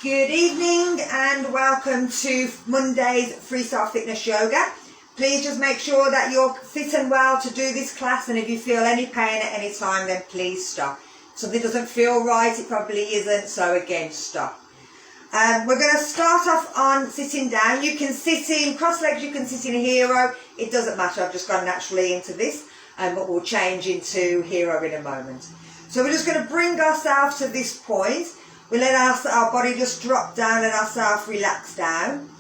Good evening and welcome to Monday's Freestyle Fitness Yoga. Please just make sure that you're fit and well to do this class, and if you feel any pain at any time, then please stop. If something doesn't feel right, it probably isn't, so again, stop. We're going to start off on sitting down. You can sit in cross legs, you can sit in hero, it doesn't matter. I've just gone naturally into this, but we'll change into hero in a moment. So we're just going to bring ourselves to this point. We let our body just drop down and ourselves relax down.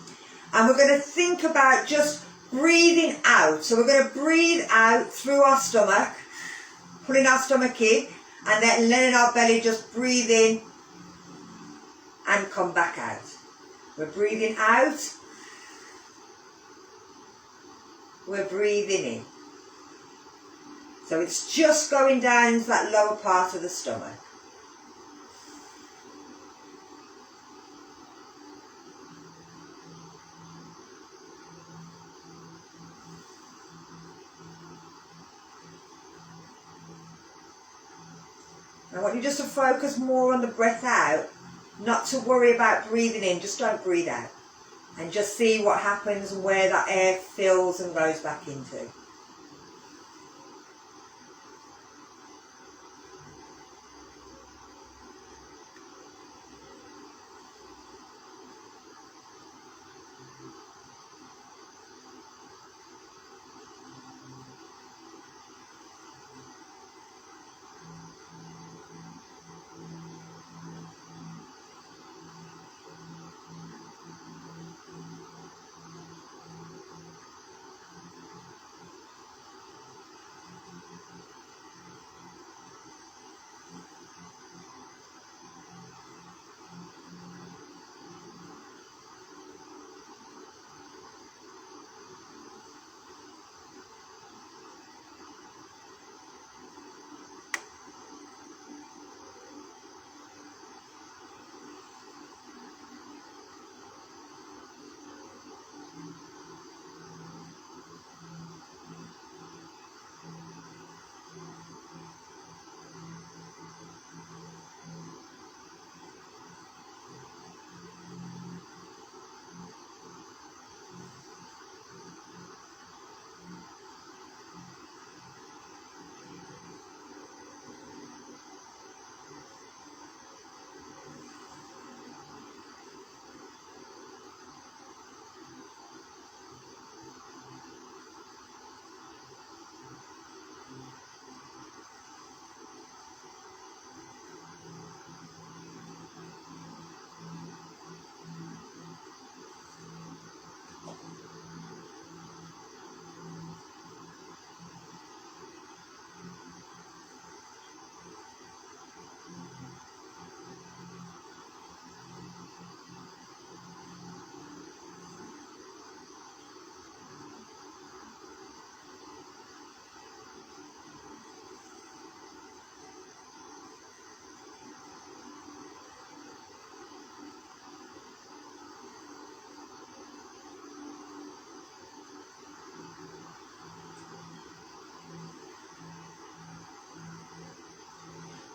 And we're going to think about just breathing out. So we're going to breathe out through our stomach, pulling our stomach in, and then letting our belly just breathe in and come back out. We're breathing out. We're breathing in. So it's just going down into that lower part of the stomach. I want you just to focus more on the breath out, not to worry about breathing in, just don't breathe out. And just see what happens and where that air fills and goes back into.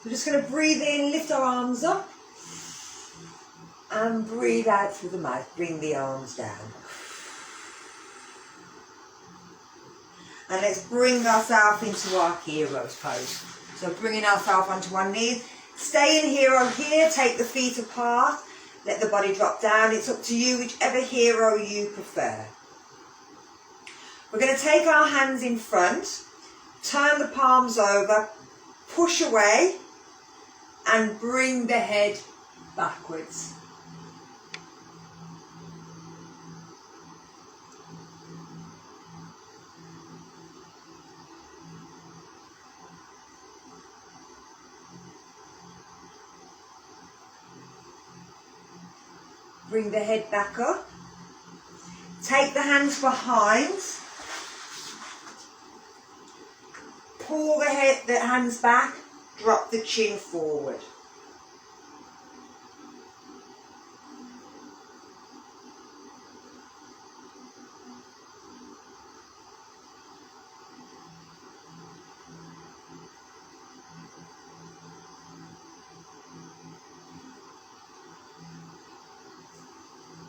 We're just going to breathe in, lift our arms up, and breathe out through the mouth. Bring the arms down. And let's bring ourselves into our hero's pose. So bringing ourselves onto our knees. Stay in hero here, take the feet apart, let the body drop down. It's up to you, whichever hero you prefer. We're going to take our hands in front, turn the palms over, push away, and bring the head backwards. Bring the head back up. Take the hands behind. Pull the hands back. Drop the chin forward.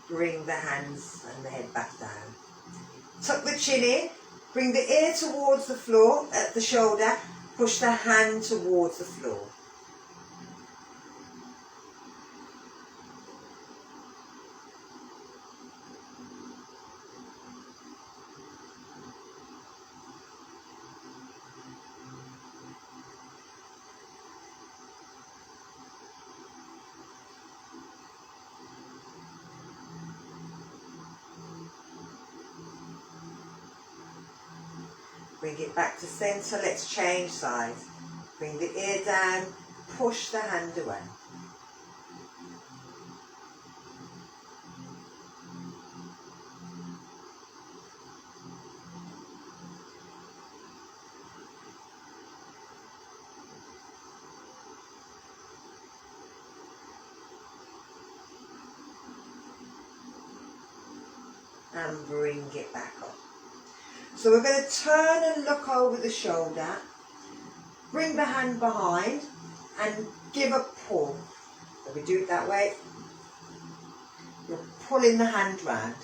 bring the hands and the head back down. Tuck the chin in, bring the ear towards the floor at the shoulder, push the hand towards the floor. Bring it back to centre, let's change sides. Bring the ear down, push the hand away. And bring it back up. So we're going to turn and look over the shoulder, bring the hand behind and give a pull. So we do it that way. You're pulling the hand round.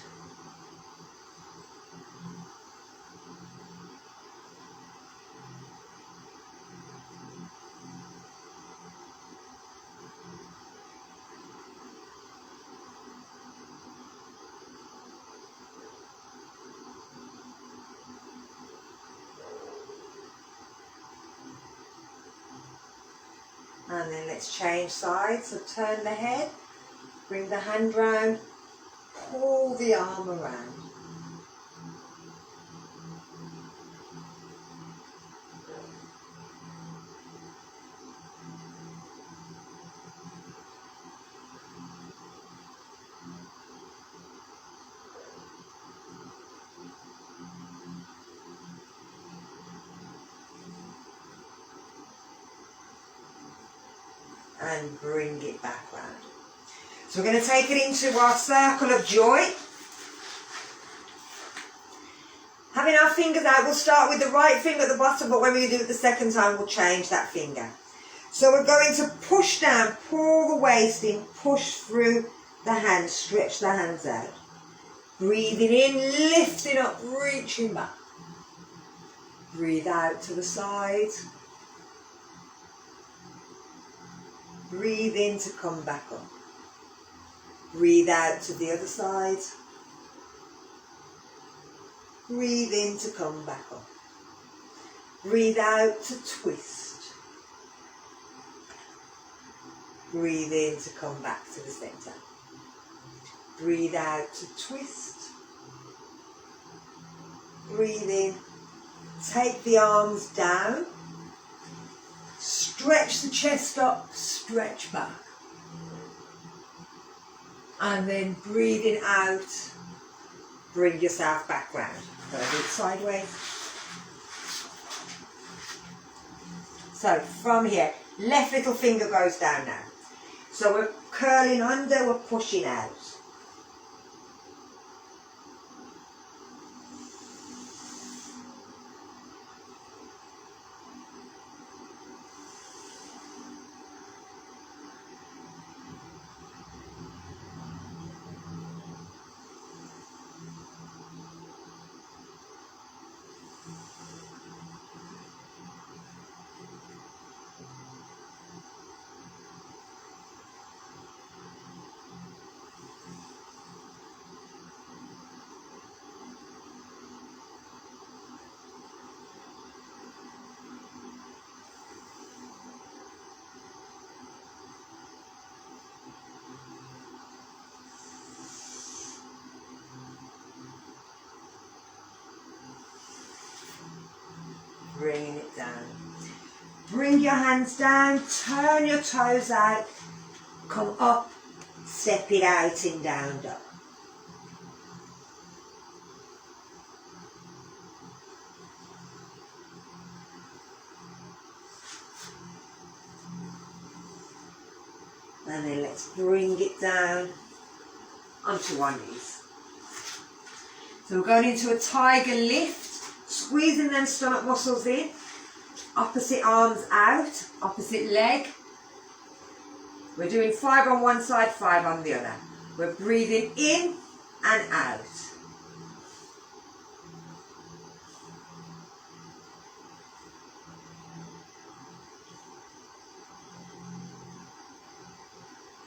And then let's change sides. So turn the head, bring the hand round, pull the arm around. And bring it back round. So we're going to take it into our circle of joy. Having our fingers out, we'll start with the right finger at the bottom, but when we do it the second time, we'll change that finger. So we're going to push down, pull the waist in, push through the hands, stretch the hands out. Breathing in, lifting up, reaching back. Breathe out to the side. Breathe in to come back up. Breathe out to the other side. Breathe in to come back up. Breathe out to twist. Breathe in to come back to the centre. Breathe out to twist. Breathe in. Take the arms down. Stretch the chest up, stretch back. And then breathing out, bring yourself back round. So do it sideways. So from here, left little finger goes down now. So we're curling under, we're pushing out. Bringing it down. Bring your hands down, turn your toes out, come up, step it out in down dog. And then let's bring it down onto our knees. So we're going into a tiger lift. Squeezing them stomach muscles in, opposite arms out, opposite leg. We're doing 5 on one side, 5 on the other. We're breathing in and out.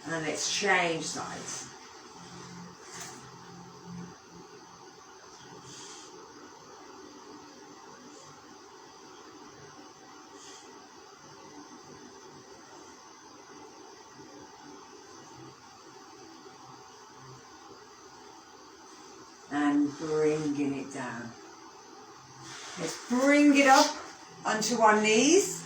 And let's change sides. And bringing it down. Let's bring it up onto our knees.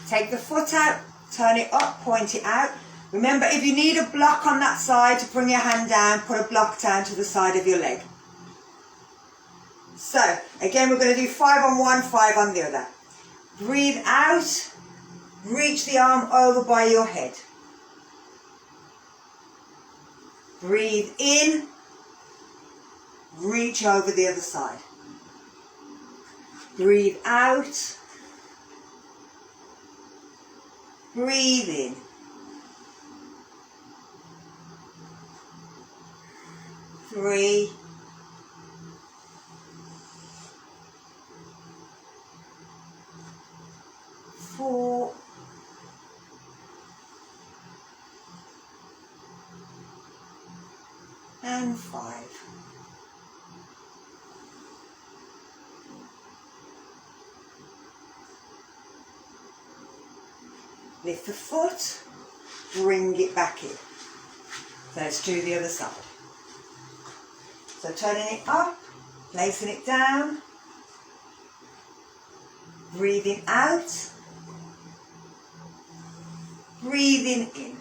Take the foot out, turn it up, point it out. Remember, if you need a block on that side to bring your hand down, put a block down to the side of your leg. So, again, we're going to do 5 on one, 5 on the other. Breathe out, reach the arm over by your head. Breathe in, reach over the other side. Breathe out, breathe in. Three, four, and 5. Lift the foot, bring it back in. So let's do the other side. So turning it up, placing it down, breathing out, breathing in.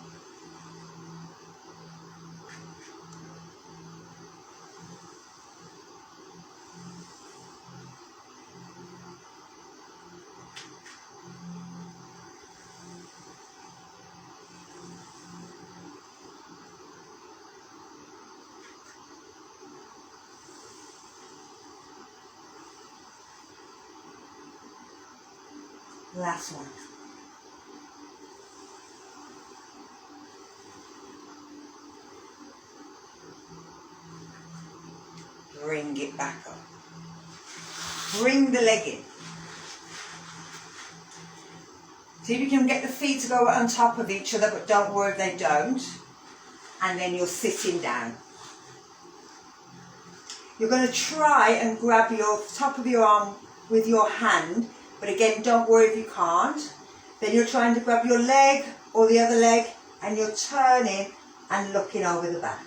Last one. Bring it back up. Bring the leg in. See if you can get the feet to go on top of each other, but don't worry if they don't. And then you're sitting down. You're going to try and grab your top of your arm with your hand. But again, don't worry if you can't. Then you're trying to grab your leg or the other leg and you're turning and looking over the back.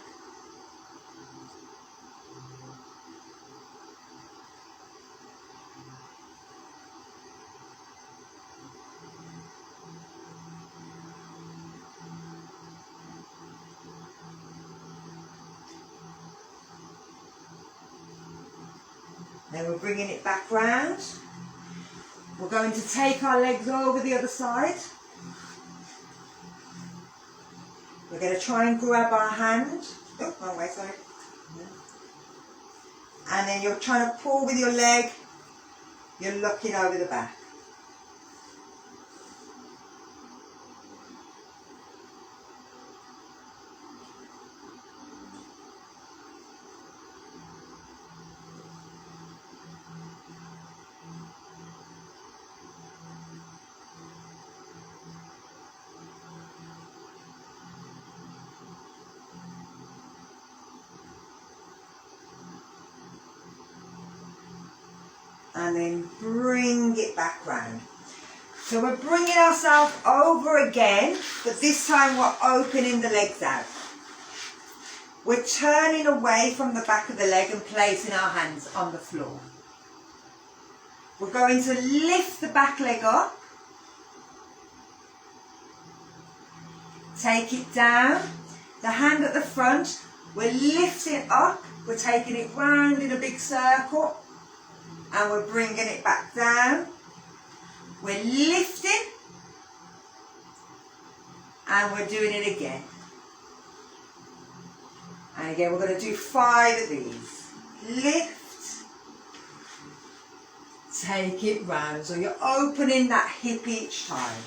Then we're bringing it back round. We're going to take our legs over the other side. We're going to try and grab our hand. Oh, wrong way, sorry. And then you're trying to pull with your leg. You're looking over the back. And then bring it back round. So we're bringing ourselves over again, but this time we're opening the legs out. We're turning away from the back of the leg and placing our hands on the floor. We're going to lift the back leg up. Take it down. The hand at the front, we're lifting it up. We're taking it round in a big circle. And we're bringing it back down. We're lifting. And we're doing it again. And again, we're going to do 5 of these. Lift. Take it round. So you're opening that hip each time.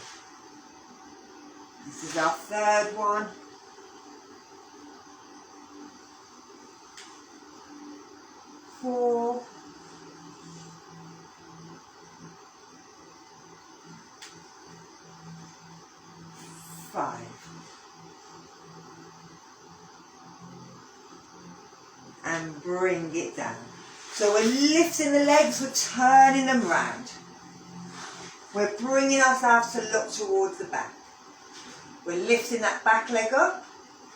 This is our third one. Four. Five. And bring it down. So we're lifting the legs, we're turning them round. We're bringing ourselves to look towards the back. We're lifting that back leg up,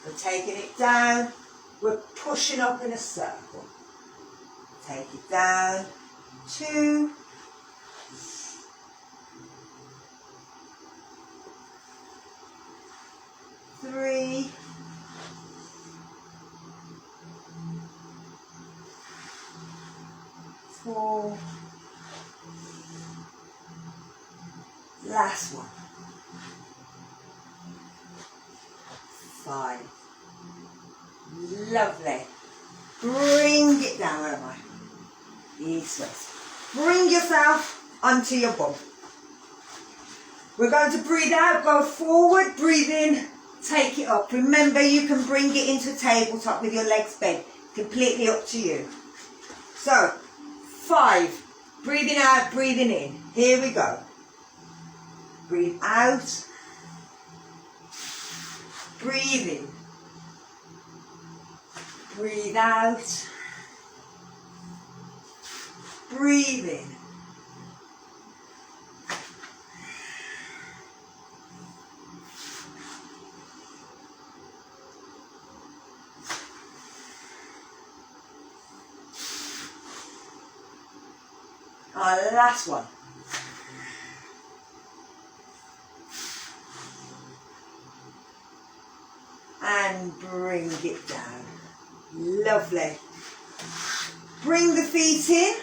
we're taking it down, we're pushing up in a circle. Take it down, 2, 3, 4, last one, 5, lovely, bring it down, where am I? East, west, bring yourself onto your bum. We're going to breathe out, go forward, breathe in, take it up. Remember, you can bring it into tabletop with your legs bent, completely up to you. So, 5, breathing out, breathing in. Here we go. Breathe out, breathe in, breathe out, breathe in. Our last one. And bring it down. Lovely. Bring the feet in.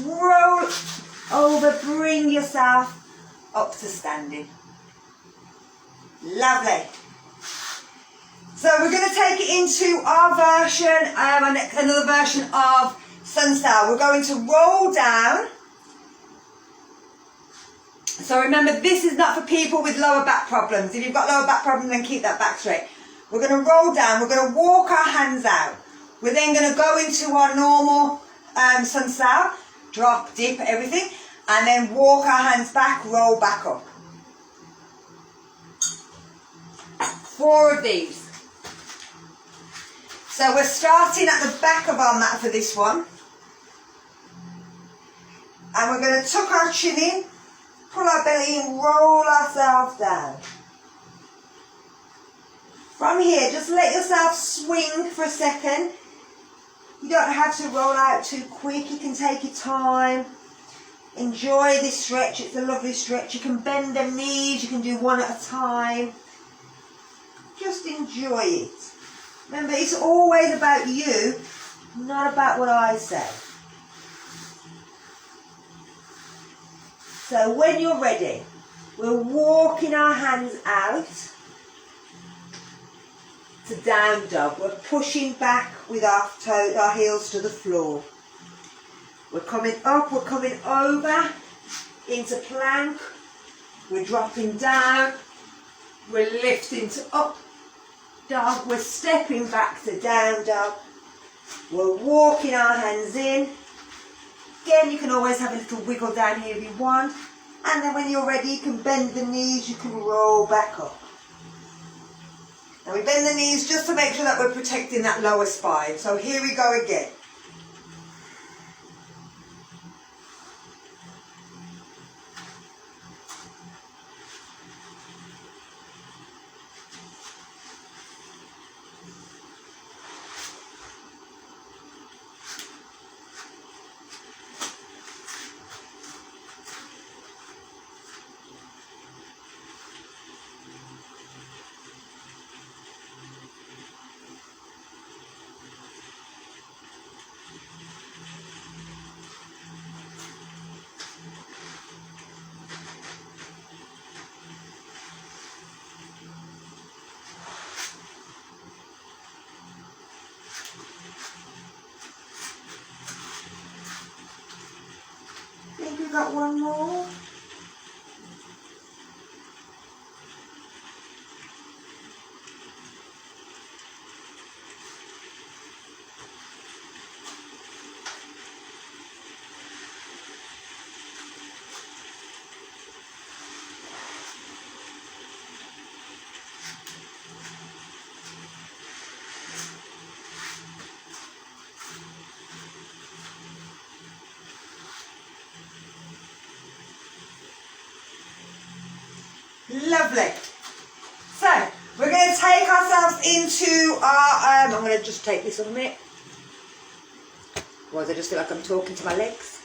Roll over. Bring yourself up to standing. Lovely. So we're going to take it into our version, another version of sun style. We're going to roll down. So remember, this is not for people with lower back problems. If you've got lower back problems, then keep that back straight. We're going to roll down. We're going to walk our hands out. We're then going to go into our normal sun style. Drop, dip, everything. And then walk our hands back, roll back up. 4 of these. So we're starting at the back of our mat for this one. And we're going to tuck our chin in, pull our belly in, roll ourselves down. From here, just let yourself swing for a second. You don't have to roll out too quick. You can take your time. Enjoy this stretch. It's a lovely stretch. You can bend the knees. You can do one at a time. Just enjoy it. Remember, it's always about you, not about what I say. So when you're ready, we're walking our hands out to down dog. We're pushing back with our heels to the floor. We're coming up, we're coming over into plank. We're dropping down. We're lifting to up dog. We're stepping back to down dog. We're walking our hands in. Again, you can always have a little wiggle down here if you want. And then when you're ready, you can bend the knees, you can roll back up. Now we bend the knees just to make sure that we're protecting that lower spine. So here we go again. Got one more. Lovely. So, we're going to take ourselves into our, I'm going to just take this on a minute. Otherwise I just feel like I'm talking to my legs.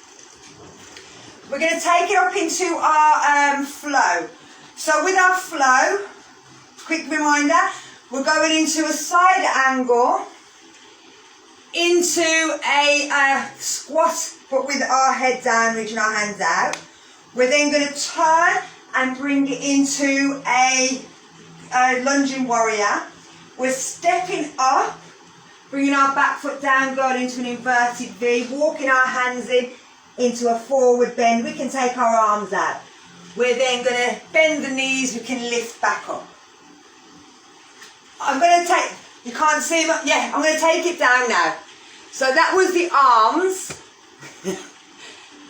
We're going to take it up into our flow. So with our flow, quick reminder, we're going into a side angle, into a squat, but with our head down, reaching our hands out. We're then going to turn and bring it into a lunging warrior. We're stepping up, bringing our back foot down, going into an inverted V, walking our hands in, into a forward bend. We can take our arms out. We're then going to bend the knees, we can lift back up. I'm going to take, you can't see me, yeah, I'm going to take it down now. So that was the arms,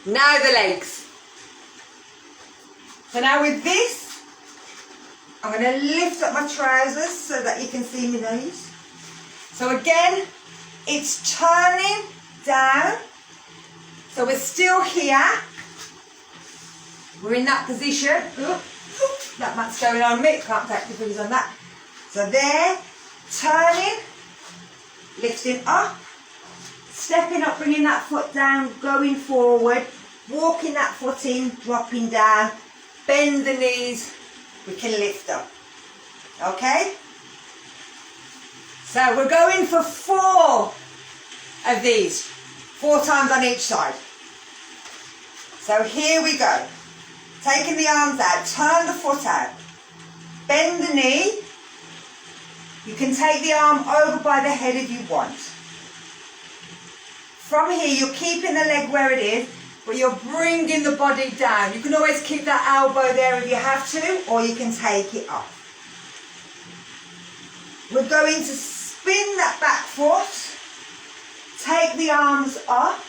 now the legs. So now with this, I'm going to lift up my trousers so that you can see my nose. So again, it's turning down. So we're still here. We're in that position. That mat's going on me. Can't take the fingers on that. So there, turning, lifting up, stepping up, bringing that foot down, going forward, walking that foot in, dropping down, bend the knees, we can lift up. Okay? So we're going for 4 of these, 4 times on each side. So here we go. Taking the arms out, turn the foot out, bend the knee. You can take the arm over by the head if you want. From here, you're keeping the leg where it is, but you're bringing the body down. You can always keep that elbow there if you have to, or you can take it off. We're going to spin that back foot, take the arms up,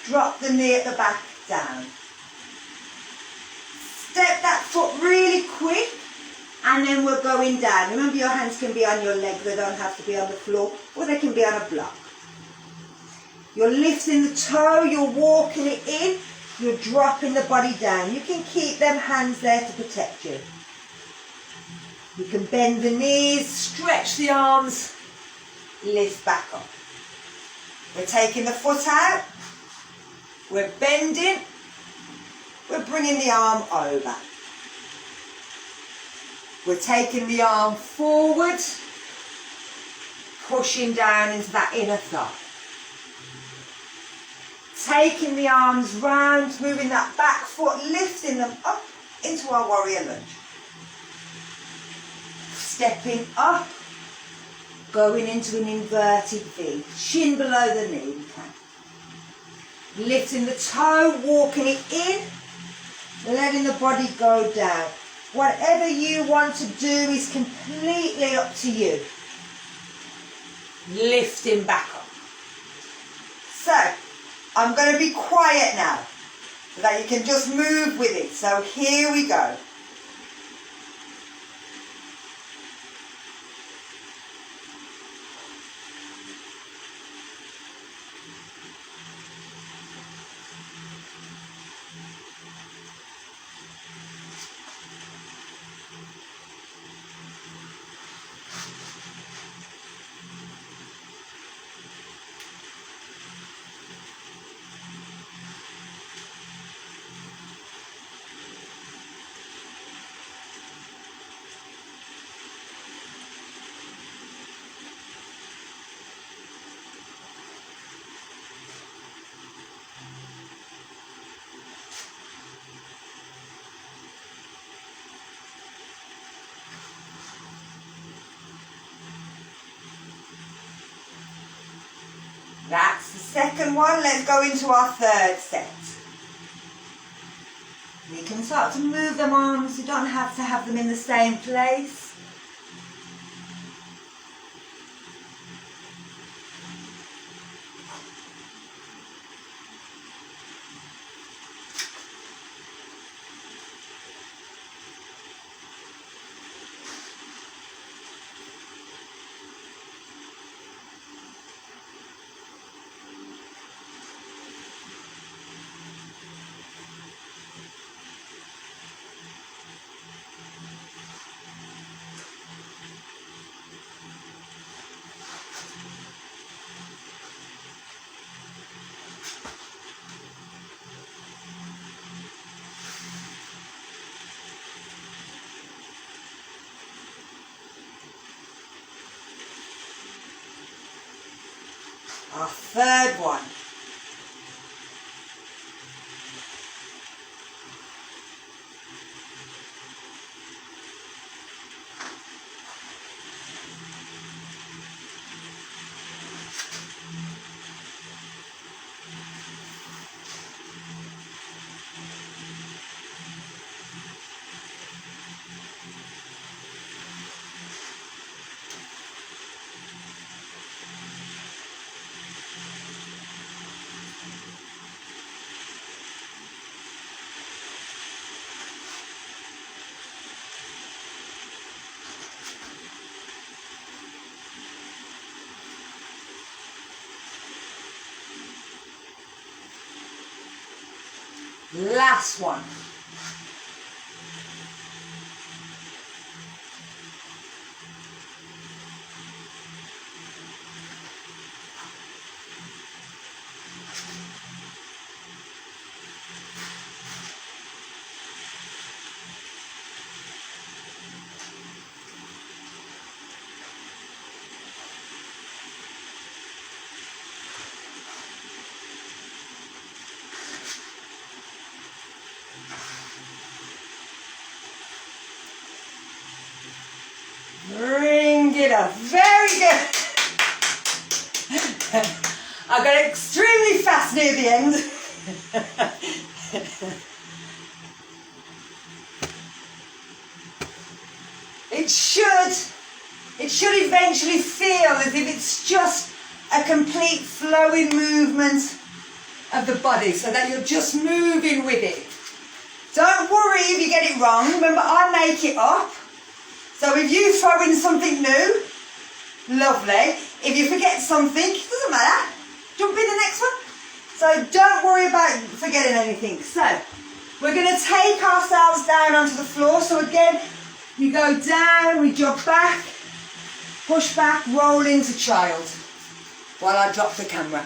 drop the knee at the back down. Step that foot really quick, and then we're going down. Remember, your hands can be on your leg, they don't have to be on the floor, or they can be on a block. You're lifting the toe, you're walking it in, you're dropping the body down. You can keep them hands there to protect you. You can bend the knees, stretch the arms, lift back up. We're taking the foot out, we're bending, we're bringing the arm over. We're taking the arm forward, pushing down into that inner thigh. Taking the arms round, moving that back foot, lifting them up into our warrior lunge. Stepping up, going into an inverted V, shin below the knee, we can. Lifting the toe, walking it in, letting the body go down. Whatever you want to do is completely up to you. Lifting back up. So, I'm going to be quiet now, so that you can just move with it. So here we go. That's the second one. Let's go into our third set. We can start to move them arms. You don't have to have them in the same place. Our third one. Last one. Bring it up. Very good. I got extremely fast near the end. It should eventually feel as if it's just a complete flowing movement of the body, so that you're just moving with it. Don't worry if you get it wrong. Remember, I make it up. So if you throw in something new, lovely. If you forget something, it doesn't matter. Jump in the next one. So don't worry about forgetting anything. So we're going to take ourselves down onto the floor. So again, we go down, we jump back, push back, roll into child while I drop the camera.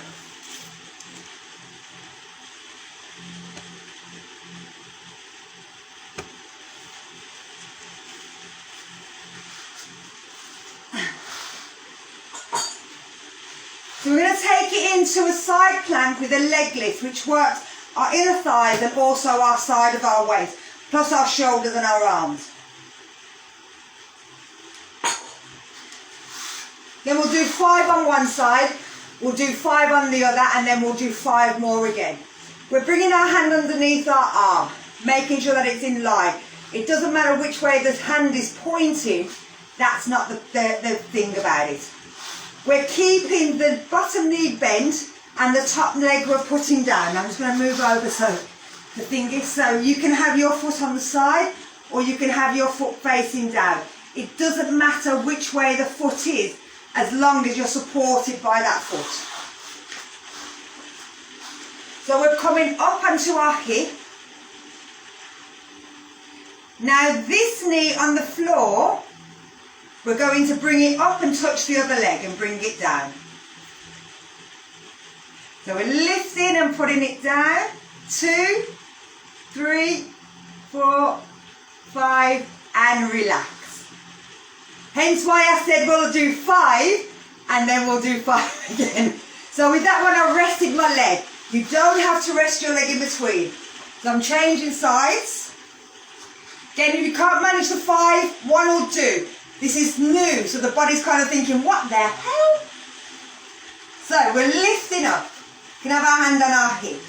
So we're going to take it into a side plank with a leg lift, which works our inner thighs and also our side of our waist, plus our shoulders and our arms. Then we'll do 5 on one side, we'll do 5 on the other, and then we'll do 5 more again. We're bringing our hand underneath our arm, making sure that it's in line. It doesn't matter which way the hand is pointing, that's not the thing about it. We're keeping the bottom knee bent and the top leg we're putting down. I'm just going to move over so the thing is, so you can have your foot on the side or you can have your foot facing down. It doesn't matter which way the foot is as long as you're supported by that foot. So we're coming up onto our hip. Now this knee on the floor, we're going to bring it up and touch the other leg and bring it down. So we're lifting and putting it down. 2, 3, 4, 5, and relax. Hence why I said we'll do 5 and then we'll do 5 again. So with that one I rested my leg. You don't have to rest your leg in between. So I'm changing sides. Again, if you can't manage the 5, 1 will do. This is new, so the body's kind of thinking, what the hell? So we're lifting up. You can have our hand on our hip.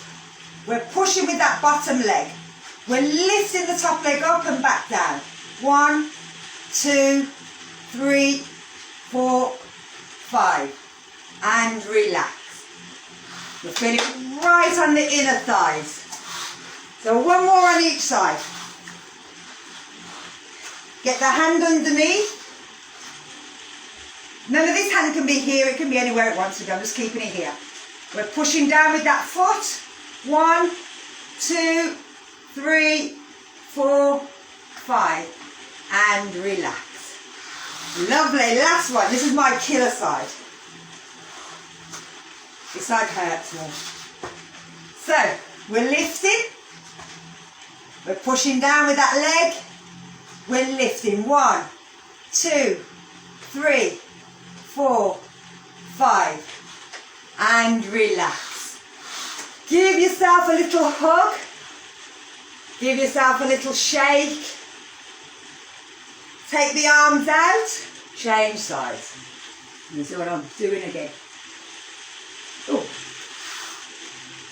We're pushing with that bottom leg. We're lifting the top leg up and back down. 1, 2, 3, 4, 5. And relax. We're feeling right on the inner thighs. So 1 more on each side. Get the hand underneath. Remember, this hand can be here, it can be anywhere it wants to go. I'm just keeping it here. We're pushing down with that foot. 1, 2, 3, 4, 5. And relax. Lovely. Last one. This is my killer side. This side hurts more. So, we're lifting. We're pushing down with that leg. We're lifting. 1, 2, 3, 4, 5. and relax. Give yourself a little hug. Give yourself a little shake. Take the arms out. Change sides. You see what I'm doing again. Ooh.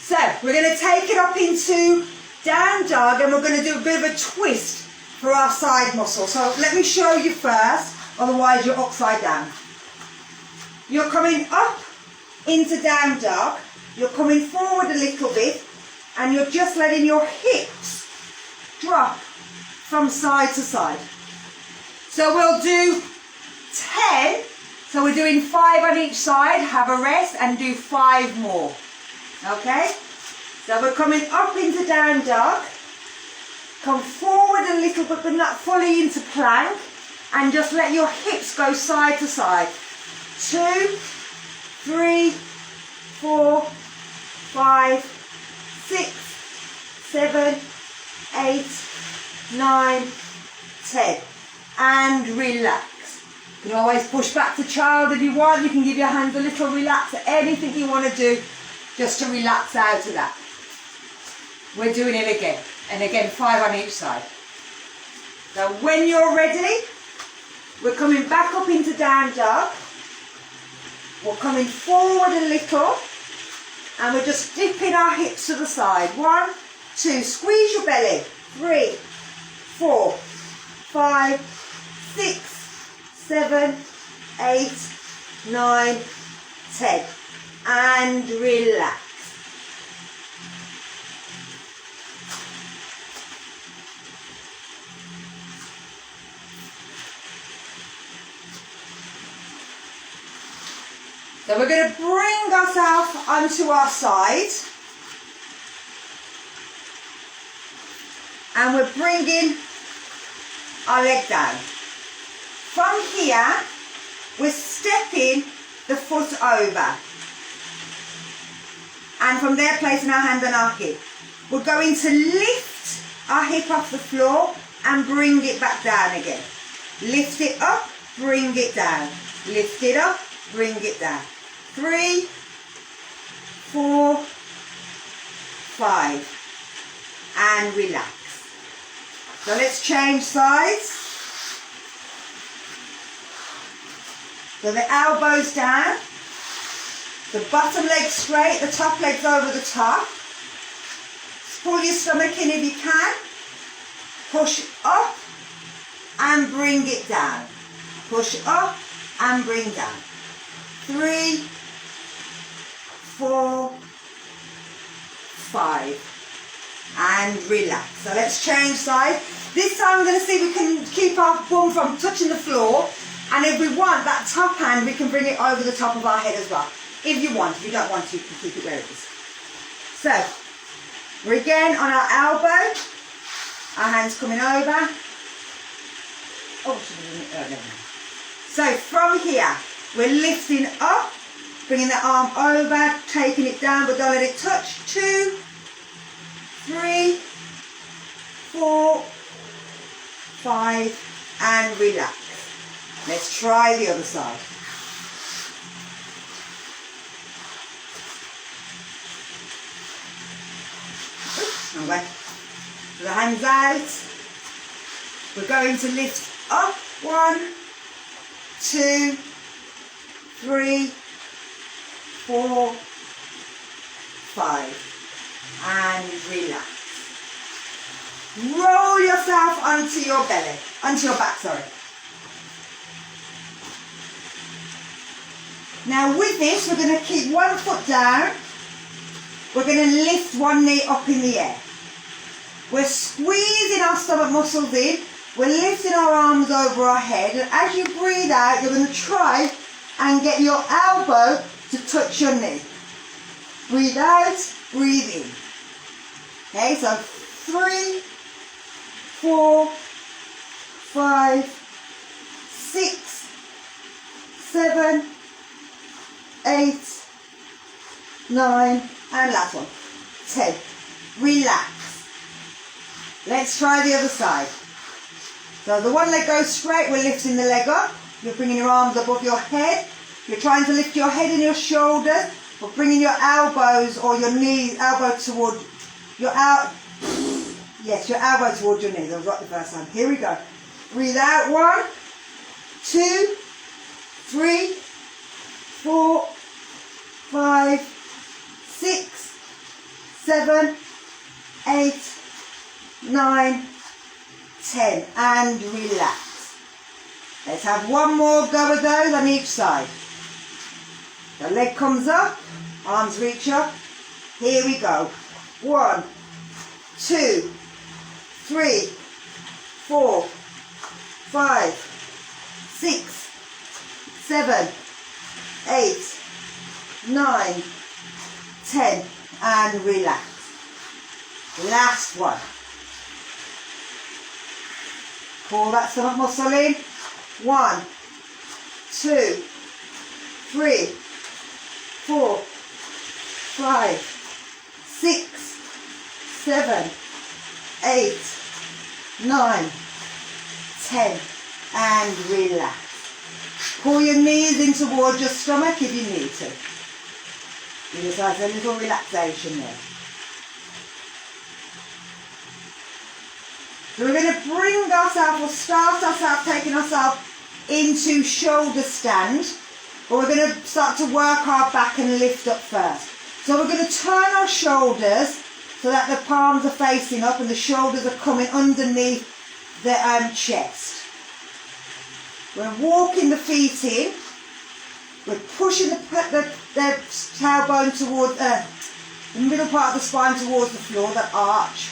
So we're going to take it up into down dog, and we're going to do a bit of a twist for our side muscle. So let me show you first, otherwise you're upside down. You're coming up into down dog, you're coming forward a little bit, and you're just letting your hips drop from side to side. So we'll do 10, so we're doing 5 on each side, have a rest, and do 5 more. Okay? So we're coming up into down dog, come forward a little bit but not fully into plank, and just let your hips go side to side. 2, 3, 4, 5, 6, 7, 8, 9, 10. And relax. You can always push back to child if you want. You can give your hands a little relax. Anything you want to do just to relax out of that. We're doing it again. And again, 5 on each side. So when you're ready, we're coming back up into down dog. We're coming forward a little. And we're just dipping our hips to the side. 1, 2, squeeze your belly. 3, 4, 5, 6, 7, 8, 9, 10. And relax. So we're going to bring ourselves onto our side. And we're bringing our leg down. From here, we're stepping the foot over. And from there, placing our hand on our hip. We're going to lift our hip off the floor and bring it back down again. Lift it up, bring it down. Lift it up, bring it down. 3, 4, 5. And relax. So let's change sides. So the elbows down, the bottom leg straight, the top leg's over the top. Pull your stomach in if you can. Push up and bring it down. Push up and bring down. 3, 4, 5. And relax. So let's change side. This time we're going to see if we can keep our bum from touching the floor. And if we want that top hand, we can bring it over the top of our head as well. If you want. If you don't want to, you can keep it where it is. So, we're again on our elbow. Our hands coming over. Oh, no. So, from here, we're lifting up, bringing the arm over, taking it down, but don't let it touch. 2, 3, 4, 5, and relax. Let's try the other side. Okay. The hands out. We're going to lift up. 1, 2, 3, 4, 5. And relax. Roll yourself onto your belly, onto your back, sorry. Now with this, we're going to keep one foot down. We're going to lift one knee up in the air. We're squeezing our stomach muscles in. We're lifting our arms over our head. And as you breathe out, you're going to try and get your elbow to touch your knee. Breathe out, breathe in. Okay, so 3, 4, 5, 6, 7, 8, 9, and last one, 10. Relax. Let's try the other side. So the one leg goes straight, we're lifting the leg up. You're bringing your arms above your head. You're trying to lift your head and your shoulders but bringing your elbows or your knees, elbow toward your your elbow towards your knees. I was right the first time. Here we go. Breathe out. 1, 2, 3, 4, 5, 6, 7, 8, 9, 10, and relax. Let's have one more go of those on each side. The leg comes up, arms reach up. Here we go. 1, 2, 3, 4, 5, 6, 7, 8, 9, 10, and relax. Last one. Pull that stomach muscle in. 1, 2, 3, 4, 5, 6, 7, 8, 9, 10, and relax. Pull your knees in towards your stomach if you need to. You just have a little relaxation there. So we're going to bring ourselves, or start ourselves taking ourselves into shoulder stand. But we're going to start to work our back and lift up first. So we're going to turn our shoulders so that the palms are facing up and the shoulders are coming underneath the chest. We're walking the feet in. We're pushing the tailbone towards the middle part of the spine towards the floor, that arch.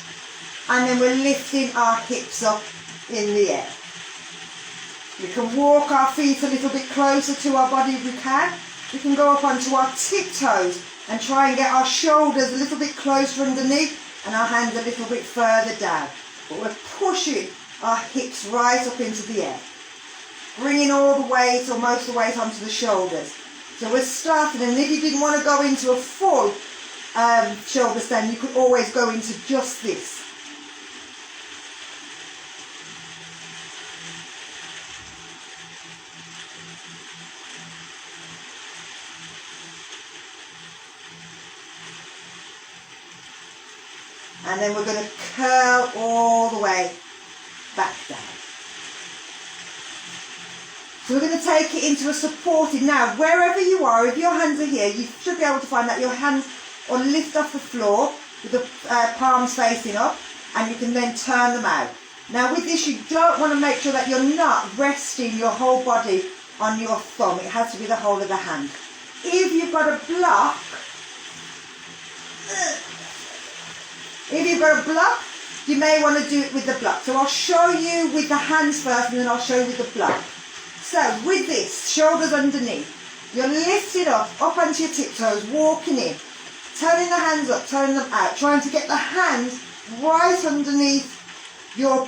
And then we're lifting our hips up in the air. We can walk our feet a little bit closer to our body if we can. We can go up onto our tiptoes and try and get our shoulders a little bit closer underneath and our hands a little bit further down. But we're pushing our hips right up into the air. Bringing all the weight or most of the weight onto the shoulders. So we're starting, and if you didn't want to go into a full shoulder stand, you could always go into just this. And then we're going to curl all the way back down. So we're going to take it into a supported. Now, wherever you are, if your hands are here, you should be able to find that your hands are lift off the floor with the palms facing up, and you can then turn them out. Now with this, you don't want to make sure that you're not resting your whole body on your thumb. It has to be the whole of the hand. If you've got a block, you may want to do it with the block. So I'll show you with the hands first, and then I'll show you with the block. So with this, shoulders underneath, you're lifted up onto your tiptoes, walking in, turning the hands up, turning them out, trying to get the hands right underneath your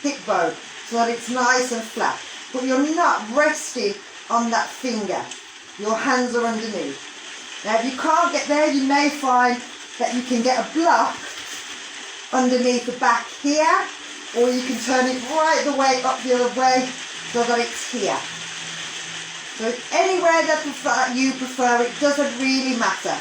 hip bone so that it's nice and flat. But you're not resting on that finger. Your hands are underneath. Now if you can't get there, you may find that you can get a block underneath the back here, or you can turn it right the way up the other way so that it's here. So anywhere that you prefer, it doesn't really matter.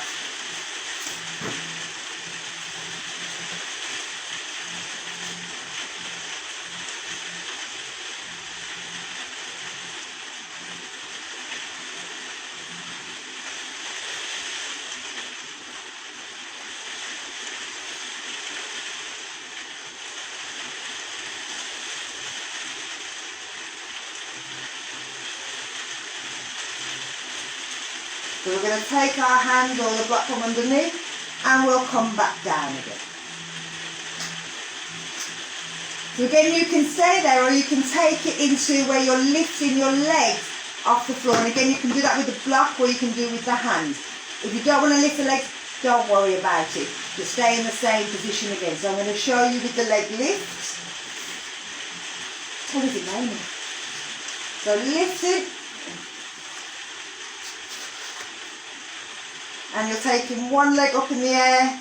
So we're going to take our hands or the block from underneath, and we'll come back down again. So again, you can stay there, or you can take it into where you're lifting your legs off the floor. And again, you can do that with the block, or you can do it with the hands. If you don't want to lift the legs, don't worry about it. Just stay in the same position again. So I'm going to show you with the leg lift. What is it raining? So lift it. And you're taking one leg up in the air,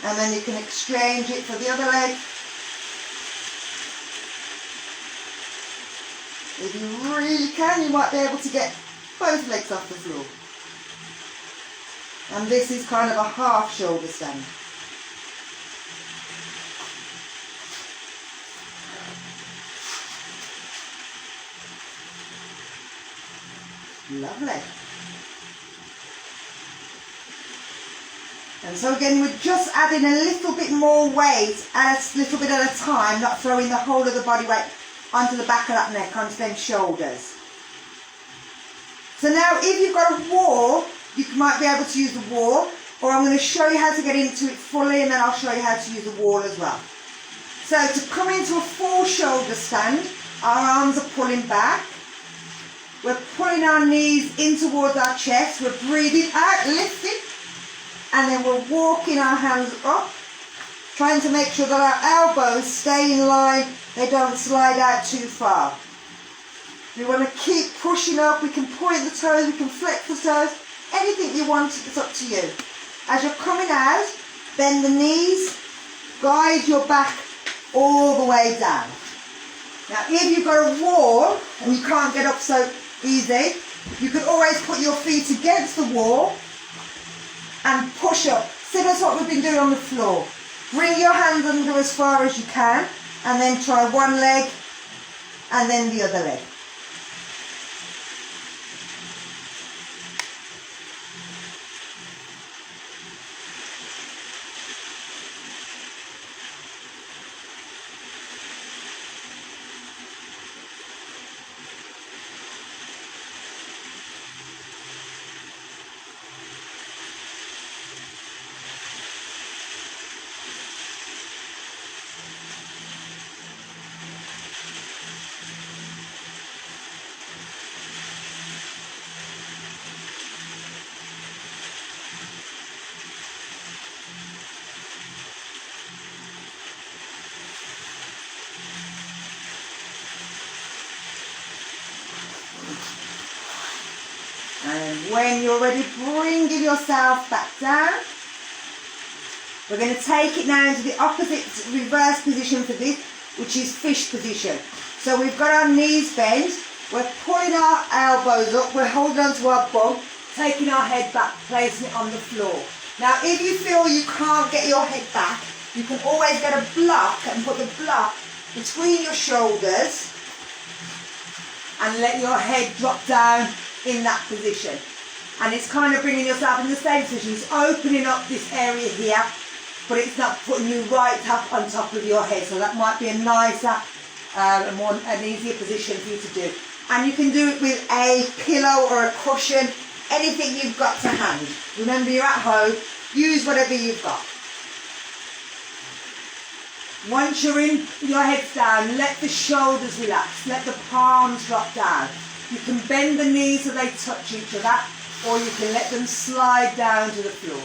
and then you can exchange it for the other leg. If you really can, you might be able to get both legs off the floor. And this is kind of a half shoulder stand. Lovely. And so again, we're just adding a little bit more weight, a little bit at a time, not throwing the whole of the body weight onto the back of that neck, onto them shoulders. So now if you've got a wall, you might be able to use the wall, or I'm going to show you how to get into it fully, and then I'll show you how to use the wall as well. So to come into a full shoulder stand, our arms are pulling back. We're pulling our knees in towards our chest. We're breathing out, lifting. And then we're walking our hands up, trying to make sure that our elbows stay in line. They don't slide out too far. We want to keep pushing up. We can point the toes, we can flex the toes. Anything you want, it's up to you. As you're coming out, bend the knees, guide your back all the way down. Now if you've got a wall and you can't get up so easy, you can always put your feet against the wall and push up. Similar to what we've been doing on the floor. Bring your hands under as far as you can, and then try one leg and then the other leg. And when you're ready, bringing yourself back down. We're going to take it now into the opposite reverse position for this, which is fish position. So we've got our knees bent, we're pulling our elbows up, we're holding onto our bum, taking our head back, placing it on the floor. Now if you feel you can't get your head back, you can always get a block and put the block between your shoulders and let your head drop down in that position. And it's kind of bringing yourself in the same position. It's opening up this area here, but it's not putting you right up on top of your head. So that might be a nicer, an easier position for you to do. And you can do it with a pillow or a cushion, anything you've got to hand. Remember, you're at home, use whatever you've got. Once you're in, your head's down, let the shoulders relax, let the palms drop down. You can bend the knees so they touch each other, or you can let them slide down to the floor.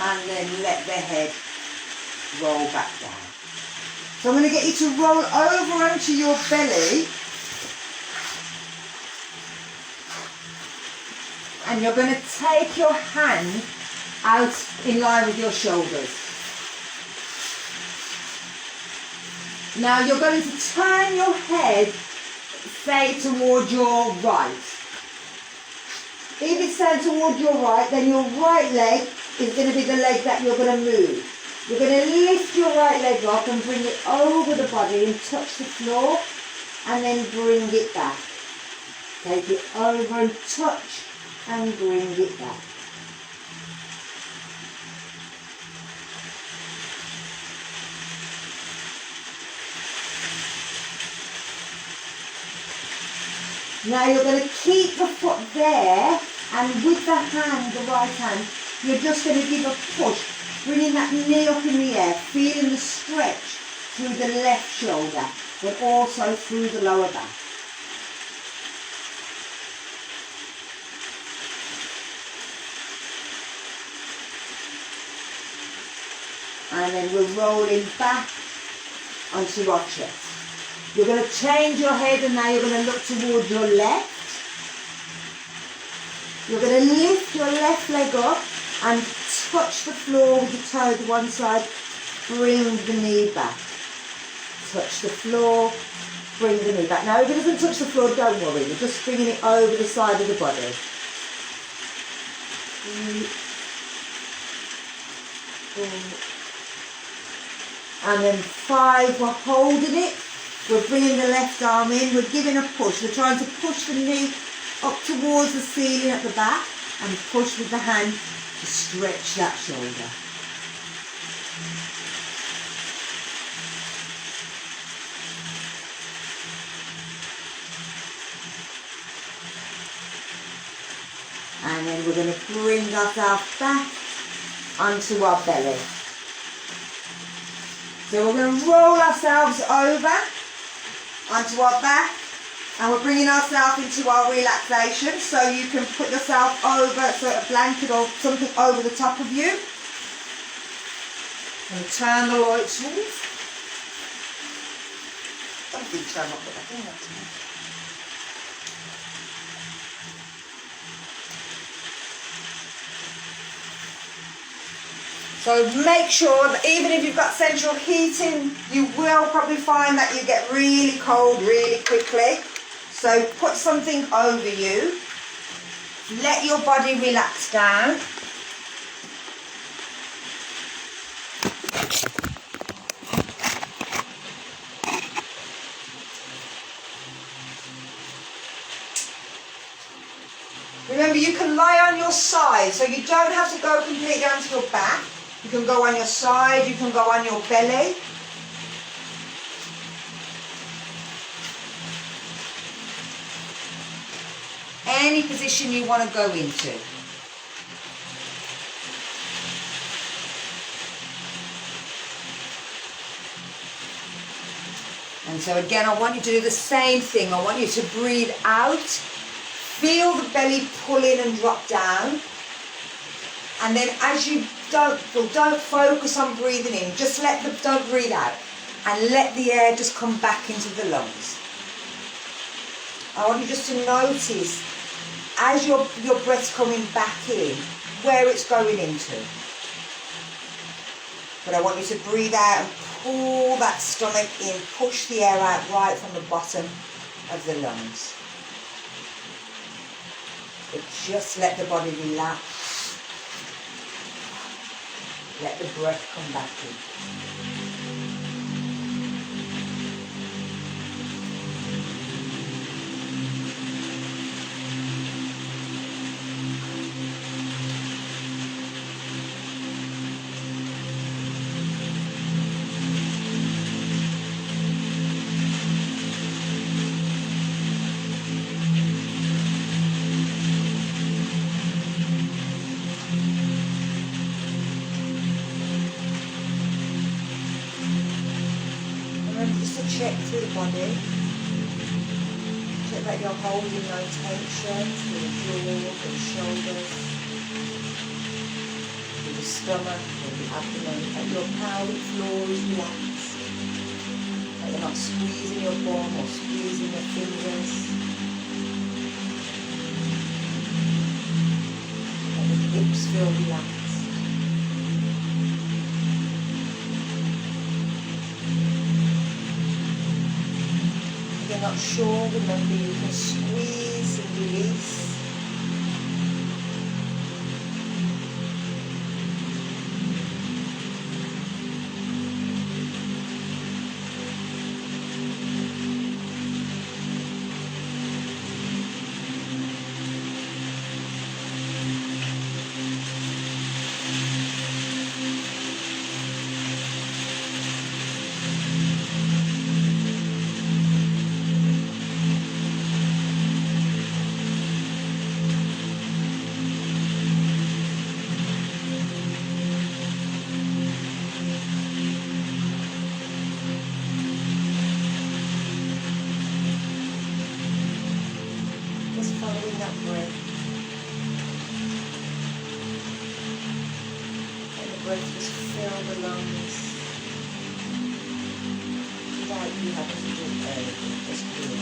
And then let the head roll back down. So I'm going to get you to roll over onto your belly, and you're going to take your hand out in line with your shoulders. Now you're going to turn your head, say, toward your right. If it's turned toward your right, then your right leg is going to be the leg that you're going to move. You're going to lift your right leg up and bring it over the body and touch the floor, and then bring it back. Take it over and touch and bring it back. Now you're going to keep the foot there, and with the hand, the right hand, you're just going to give a push, bringing that knee up in the air, feeling the stretch through the left shoulder, but also through the lower back. And then we're rolling back onto our chest. You're going to change your head and now you're going to look towards your left. You're going to lift your left leg up and touch the floor with your toe to one side. Bring the knee back. Touch the floor. Bring the knee back. Now if it doesn't touch the floor, don't worry. We're just bringing it over the side of the body. 3, 4. And then 5, we're holding it. We're bringing the left arm in. We're giving a push. We're trying to push the knee up towards the ceiling at the back and push with the hand to stretch that shoulder. And then we're going to bring ourselves back onto our belly. So we're going to roll ourselves over onto our back, and we're bringing ourselves into our relaxation. So you can put yourself over, so a blanket or something over the top of you. And turn the lights off. Don't think turn off the back. So make sure that even if you've got central heating, you will probably find that you get really cold really quickly. So put something over you. Let your body relax down. Remember, you can lie on your side, so you don't have to go completely onto your back. You can go on your side, you can go on your belly. Any position you want to go into. And so again, I want you to do the same thing. I want you to breathe out. Feel the belly pull in and drop down. And then as you don't focus on breathing in, just don't breathe out. And let the air just come back into the lungs. I want you just to notice as your breath's coming back in, where it's going into. But I want you to breathe out and pull that stomach in, push the air out right from the bottom of the lungs. But just let the body relax. Let the breath come back in. Check through the body. Check that you're holding no tension through the jaw, the shoulders, through the stomach, or the abdomen. That your pelvic floor is relaxed. That you're not squeezing your bum or squeezing your fingers. That the hips feel relaxed. Not sure, remember you can squeeze and release. Breath is fill the lungs without you having to do anything, just breathe.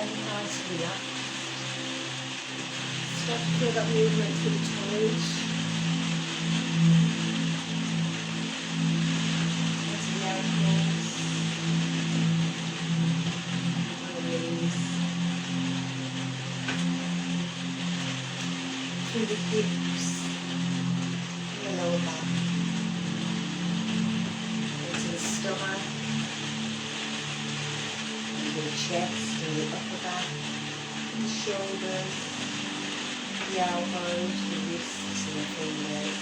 Stay nice and relaxed. Start to feel that movement through the toes. Into the ankles. And the knees. Through the hips. And the lower back. Into the stomach. Into the chest and the upper back. And the shoulders. The elbows, the wrists and the fingers,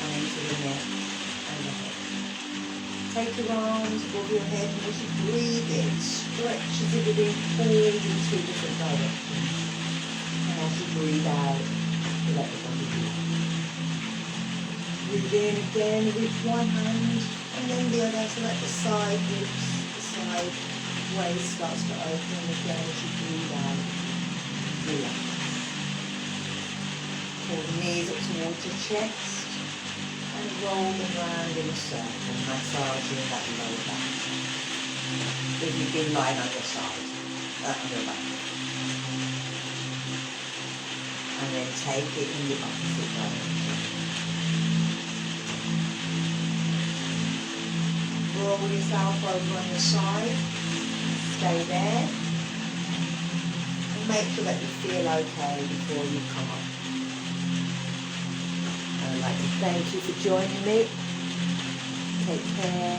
and into the neck and the head. Take your arms above your head, and as you breathe in, stretch as if you're being pulled in 2 different directions. And as you breathe out, let the body go. Breathe in again with one hand, and then the other, so let the side hips, the side waist starts to open again as you breathe out. Relax. Pull the knees up towards your chest and roll them round in a circle, massaging that lower back. If you've been lying on your side, on your back. And then take it in the opposite direction. Roll yourself over on your side, stay there, and make sure that you feel okay before you come up. I'd like to thank you for joining me. Take care.